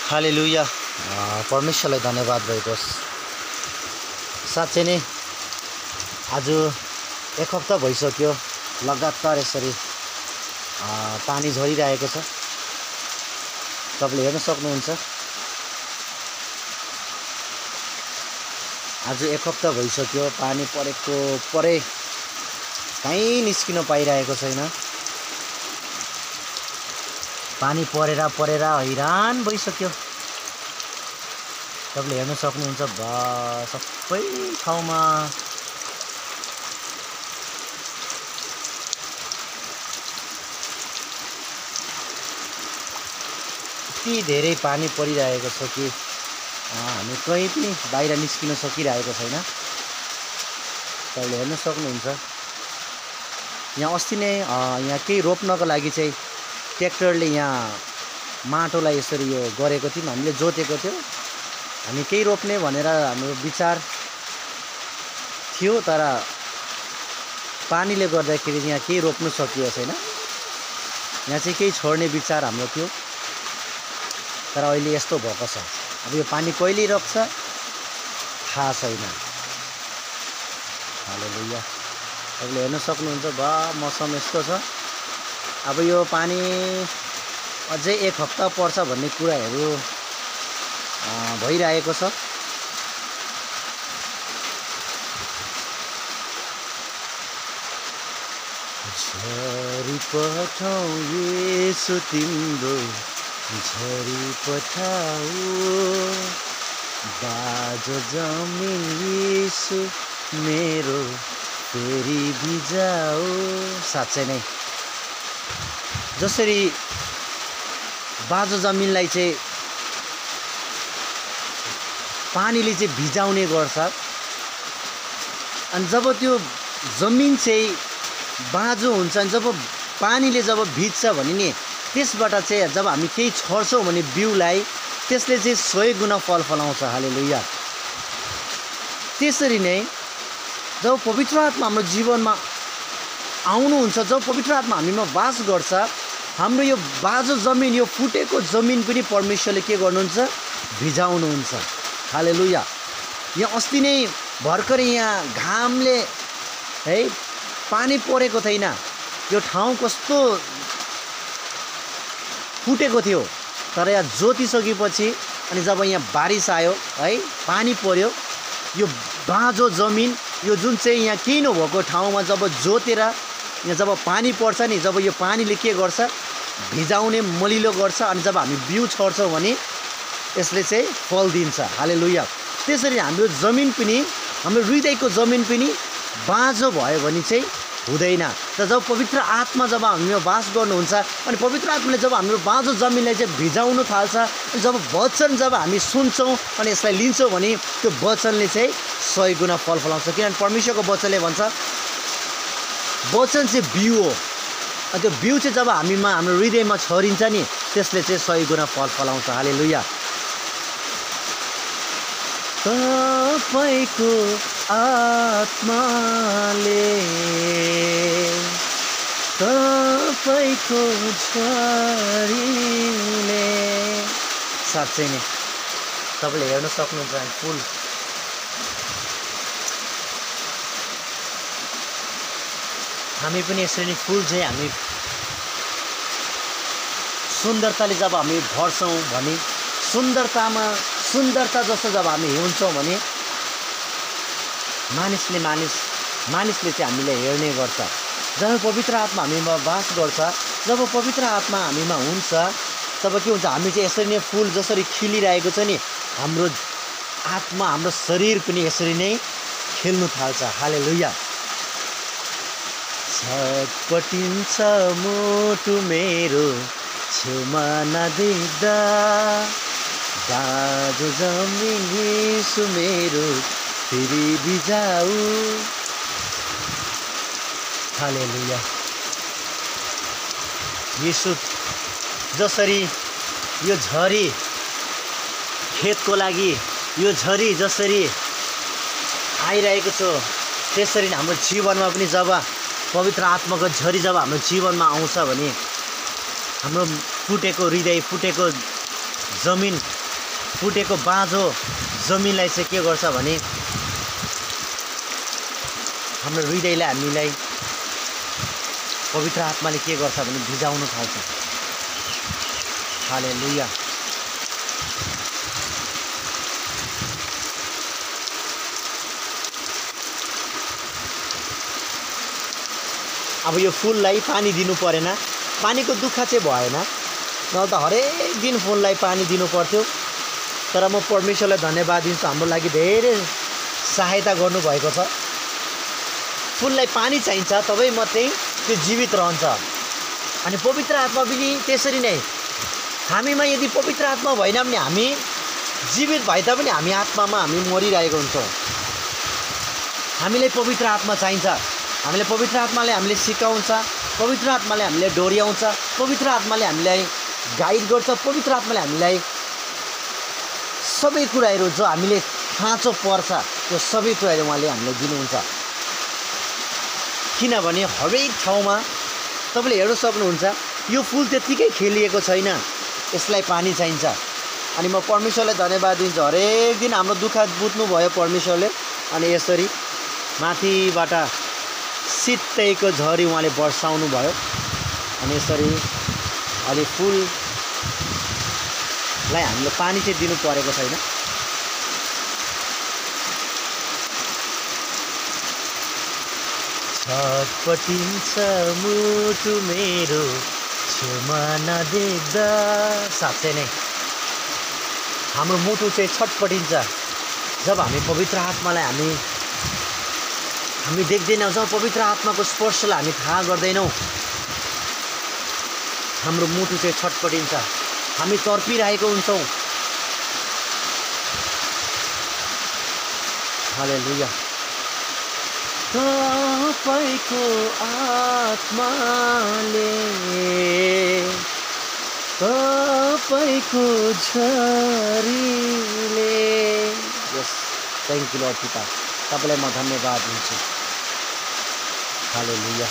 हालेलुया। परमेश्वरलाई धन्यवाद भएको होस्। साँच्चै नै आज एक हप्ता भइसक्यो लगातार यसरी पानी झरिरहेको छ। तपाईँले हेर्न सक्नुहुन्छ। आज एक हप्ता भइसक्यो पानी परेको परै कहीँ निस्किन पाइरहेको छैन। पानी परेर हैरान भइसक्यो। तपाईँले हेर्न सक्नुहुन्छ सबै ठाउँमा यति धेरै पानी परिरहेको छ कि हामी कहीँ पनि बाहिर निस्किन सकिरहेको छैन। तपाईँले हेर्न सक्नुहुन्छ। यहाँ अस्ति नै यहाँ केही रोप्नको लागि चाहिँ ट्र्याक्टरले यहाँ माटोलाई यसरी यो गरेको थियौँ, हामीले जोतेको थियो। हामी केही रोप्ने भनेर हाम्रो विचार थियो, तर पानीले गर्दाखेरि यहाँ केही रोप्नु सकिएको छैन। यहाँ चाहिँ केही छोड्ने विचार हाम्रो थियो, तर अहिले यस्तो भएको छ। अब यो पानी कहिले रोक्छ थाहा छैन। हालेलुया। तपाईँले हेर्न सक्नुहुन्छ मौसम यस्तो छ। अब यो पानी अझै एक हप्ता पर्छ भन्ने कुराहरू भइरहेको छ। झरी पठाऊ येशू तिम्रो, झरी पठाऊ बाजो जमिन येशू मेरो फेरि भिजाऊ। साँच्चै नै जसरी बाजो जमिनलाई चाहिँ पानीले चाहिँ भिजाउने गर्छ, अनि जब त्यो जमिन चाहिँ बाँझो हुन्छ, जब पानीले जब भिज्छ भने नि त्यसबाट चाहिँ जब हामी केही छर्छौँ भने बिउलाई, त्यसले चाहिँ 100 गुणा फल फलाउँछ। हालेलुया। त्यसरी नै जब पवित्र आत्मा हाम्रो जीवनमा आउनुहुन्छ, जब पवित्र आत्मा हामीमा वास गर्छ, हाम्रो यो बाँझो जमिन, यो फुटेको जमिन पनि परमेश्वरले के गर्नुहुन्छ? भिजाउनुहुन्छ। हालेलुया। यहाँ अस्ति नै भर्खरै यहाँ घामले है पानी परेको थिएन, यो ठाउँ कस्तो फुटेको थियो, तर यहाँ जोतिसकेपछि अनि जब यहाँ बारिस आयो है, पानी पर्यो, यो बाँझो जमिन, यो जुन चाहिँ यहाँ केही नभएको ठाउँमा जब जोतेर यहाँ जब पानी पर्छ नि, जब यो पानीले के गर्छ? भिजाउने, मलिलो गर्छ, अनि जब हामी बिउ छर्छौँ भने यसले चाहिँ फल दिन्छ। हालेलुया। त्यसरी हाम्रो जमिन पनि, हाम्रो हृदयको जमिन पनि बाँझो भयो भने चाहिँ हुँदैन। र जब पवित्र आत्मा जब हामीमा वास गर्नुहुन्छ, अनि पवित्र आत्माले जब हाम्रो बाँझो जमिनलाई चाहिँ भिजाउनु थाल्छ, जब वचन जब हामी सुन्छौँ अनि यसलाई लिन्छौँ भने त्यो वचनले चाहिँ 100 गुणा फल फलाउँछ। किनभने परमेश्वरको वचनले भन्छ वचन चाहिँ बिउ हो, अनि त्यो बिउ चाहिँ जब हामीमा, हाम्रो हृदयमा छरिन्छ नि, त्यसले चाहिँ 100 गुणा फल फलाउँछ। हालेलुया। तपाईको आत्माले, तपाईको झरीले, साँच्चै नै तपाईँले हेर्न सक्नुहुन्छ फुल हामी पनि यसरी नै फुल चाहिँ हामी सुन्दरताले जब हामी भर्छौँ भने, सुन्दरता जस्तो जब हामी हुन्छौँ भने मानिसले चाहिँ हामीलाई हेर्ने गर्छ। जब पवित्र आत्मा हामीमा वास गर्छ, जब पवित्र आत्मा हामीमा हुन्छ, तब के हुन्छ? हामी चाहिँ यसरी नै फुल जसरी खिलिरहेको छ नि, हाम्रो आत्मा, हाम्रो शरीर पनि यसरी नै खेल्नु थाल्छ। हालेलुया। छटपटिन्छ मुटु मेरो छेउमा नदेख्दा, बाँझो जमिन येशू मेरो फेरि भिजाऊ। हालेलुया। येशू जसरी यो झरी खेतको लागि, यो झरी जसरी आइरहेको छ, त्यसरी नै हाम्रो जीवनमा पनि जब पवित्र आत्माको झरी जब हाम्रो जीवनमा आउँछ भने हाम्रो फुटेको हृदय, फुटेको जमिन फुटेको बाँझो जमिनलाई चाहिँ के गर्छ भने हाम्रो हृदयलाई हामीलाई पवित्र आत्माले के गर्छ भने भिजाउन थाल्छ। हालेलुया। अब यो फुललाई पानी दिनु परेन, पानीको दुःख चाहिँ भएन, नभए त हरेक दिन फुललाई पानी दिनु पर्थ्यो। तर म परमेश्वरलाई धन्यवाद दिन्छु, हाम्रो लागि धेरै सहायता गर्नुभएको छ। फुललाई पानी चाहिन्छ, तबै मात्रै त्यो जीवित रहन्छ। अनि पवित्र आत्मा पनि त्यसरी नै, हामीमा यदि पवित्र आत्मा भएन भने हामी जीवित भए तापनि हामी आत्मामा हामी मरिरहेको हुन्छौँ। हामीलाई पवित्र आत्मा चाहिन्छ। हामीलाई पवित्र आत्माले हामीले सिकाउँछ, पवित्र आत्माले हामीलाई डोर्याउँछ, पवित्र आत्माले हामीलाई गाइड गर्छ, पवित्र आत्माले हामीलाई सबै कुराहरू जो हामीले खाँचो पर्छ त्यो सबै कुराहरू उहाँले हामीलाई दिनुहुन्छ। किनभने हरेक ठाउँमा तपाईँले हेर्न सक्नुहुन्छ यो फुल त्यत्तिकै खेलिएको छैन, यसलाई पानी चाहिन्छ। अनि म परमेश्वरलाई धन्यवाद दिन्छु, हरेक दिन हाम्रो दुःख बुझ्नुभयो परमेश्वरले। अनि यसरी माथिबाट शीतैको झरी उहाँले वर्षाउनु भयो। अनि यसरी अलि फुललाई हामीले पानी चाहिँ दिनु परेको छैन। छटपटिन्छ मुटु मेरो छेउमा नदेख्दा। साँच्चै नै हाम्रो मुटु चाहिँ छटपटिन्छ जब हामी पवित्र आत्मालाई हामी देख्दैनौँ, जब पवित्र आत्माको स्पर्शलाई हामी थाहा गर्दैनौँ, हाम्रो मुटु चाहिँ छटपटिन्छ, हामी तर्पिरहेको हुन्छौँ। हालेलुया। तपाईँको आत्माले, तपाईँको झरीले, यस थ्याङ्क यू लर्ड पिता, तपाईँलाई म धन्यवाद दिन्छु। हालेलुया।